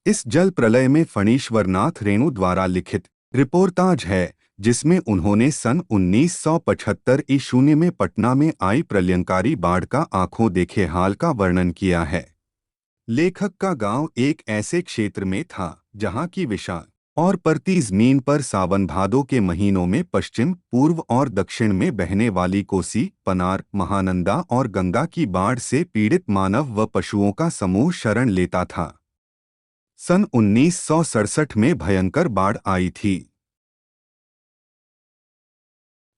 इस जल प्रलय में फणीश्वरनाथ रेणु द्वारा लिखित रिपोर्टाज है, जिसमें उन्होंने सन 1975 ईशून्य में पटना में आई प्रलयंकारी बाढ़ का आंखों देखे हाल का वर्णन किया है। लेखक का गांव एक ऐसे क्षेत्र में था जहां की विशाल और परती जमीन पर सावन भादों के महीनों में पश्चिम, पूर्व और दक्षिण में बहने वाली कोसी, पनार, महानंदा और गंगा की बाढ़ से पीड़ित मानव व पशुओं का समूह शरण लेता था। सन 1967 में भयंकर बाढ़ आई थी।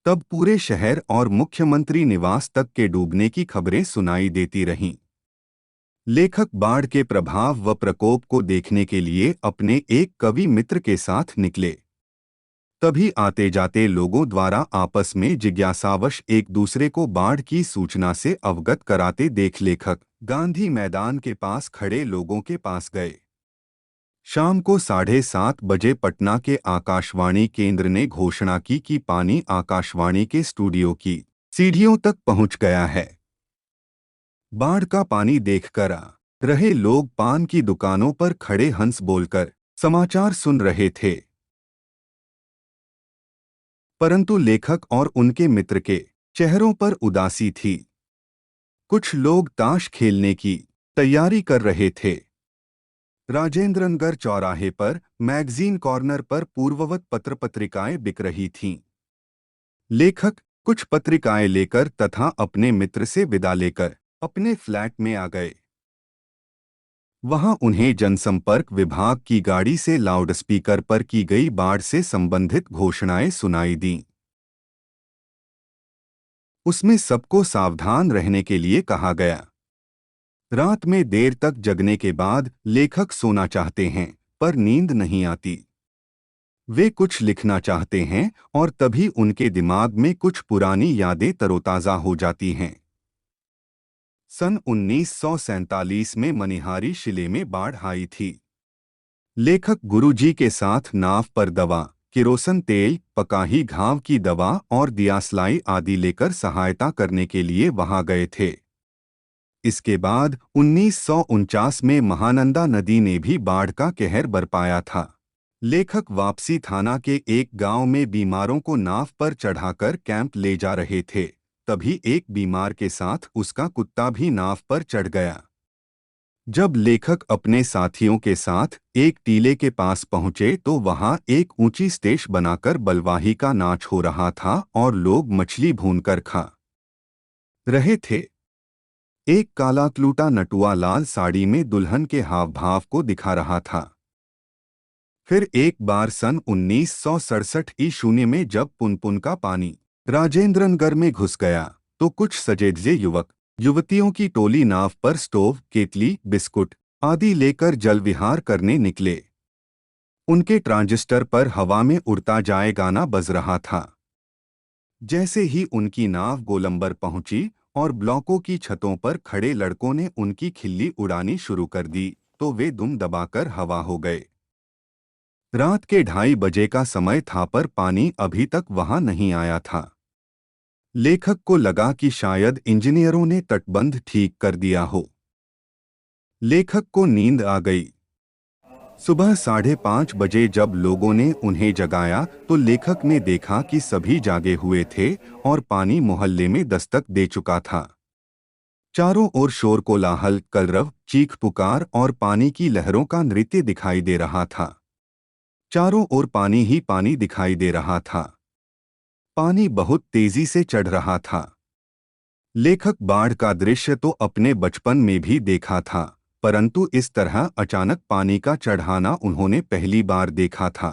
तब पूरे शहर और मुख्यमंत्री निवास तक के डूबने की खबरें सुनाई देती रहीं। लेखक बाढ़ के प्रभाव व प्रकोप को देखने के लिए अपने एक कवि मित्र के साथ निकले। तभी आते जाते लोगों द्वारा आपस में जिज्ञासावश एक दूसरे को बाढ़ की सूचना से अवगत कराते देख लेखक गांधी मैदान के पास खड़े लोगों के पास गए। शाम को 7:30 बजे पटना के आकाशवाणी केंद्र ने घोषणा की कि पानी आकाशवाणी के स्टूडियो की सीढ़ियों तक पहुंच गया है। बाढ़ का पानी देखकर आ रहे लोग पान की दुकानों पर खड़े हंस बोलकर समाचार सुन रहे थे। परंतु लेखक और उनके मित्र के चेहरों पर उदासी थी। कुछ लोग ताश खेलने की तैयारी कर रहे थे। राजेंद्रनगर चौराहे पर मैगजीन कॉर्नर पर पूर्ववत पत्र-पत्रिकाएं बिक रही थीं। लेखक कुछ पत्रिकाएं लेकर तथा अपने मित्र से विदा लेकर अपने फ्लैट में आ गए। वहां उन्हें जनसंपर्क विभाग की गाड़ी से लाउडस्पीकर पर की गई बाढ़ से संबंधित घोषणाएं सुनाई दीं। उसमें सबको सावधान रहने के लिए कहा गया। रात में देर तक जगने के बाद लेखक सोना चाहते हैं, पर नींद नहीं आती। वे कुछ लिखना चाहते हैं और तभी उनके दिमाग में कुछ पुरानी यादें तरोताज़ा हो जाती हैं। सन 1947 में मनिहारी शिले में बाढ़ आई थी। लेखक गुरुजी के साथ नाव पर दवा, किरोसन तेल, पकाही घाव की दवा और दियासलाई आदि लेकर सहायता करने के लिए वहां गए थे। इसके बाद 1949 में महानंदा नदी ने भी बाढ़ का कहर बरपाया था। लेखक वापसी थाना के एक गांव में बीमारों को नाव पर चढ़ाकर कैंप ले जा रहे थे। तभी एक बीमार के साथ उसका कुत्ता भी नाव पर चढ़ गया। जब लेखक अपने साथियों के साथ एक टीले के पास पहुंचे तो वहां एक ऊंची स्टेज बनाकर बलवाही का नाच हो रहा था और लोग मछली भूनकर खा रहे थे। एक काला क्लूटा नटुआ लाल साड़ी में दुल्हन के हाव भाव को दिखा रहा था। फिर एक बार सन 1967 ईशून्य में जब पुनपुन का पानी राजेंद्रनगर में घुस गया तो कुछ सजेधजे युवक युवतियों की टोली नाव पर स्टोव, केतली, बिस्कुट आदि लेकर जल विहार करने निकले। उनके ट्रांजिस्टर पर हवा में उड़ता जाए गाना बज रहा था। जैसे ही उनकी नाव गोलंबर पहुंची और ब्लॉकों की छतों पर खड़े लड़कों ने उनकी खिल्ली उड़ानी शुरू कर दी तो वे दुम दबाकर हवा हो गए। रात के 2:30 बजे का समय था पर पानी अभी तक वहां नहीं आया था। लेखक को लगा कि शायद इंजीनियरों ने तटबंध ठीक कर दिया हो। लेखक को नींद आ गई। सुबह 5:30 बजे जब लोगों ने उन्हें जगाया तो लेखक ने देखा कि सभी जागे हुए थे और पानी मोहल्ले में दस्तक दे चुका था। चारों ओर शोर कोलाहल, कलरव, चीख पुकार और पानी की लहरों का नृत्य दिखाई दे रहा था। चारों ओर पानी ही पानी दिखाई दे रहा था। पानी बहुत तेजी से चढ़ रहा था। लेखक बाढ़ का दृश्य तो अपने बचपन में भी देखा था, परंतु इस तरह अचानक पानी का चढ़ाना उन्होंने पहली बार देखा था।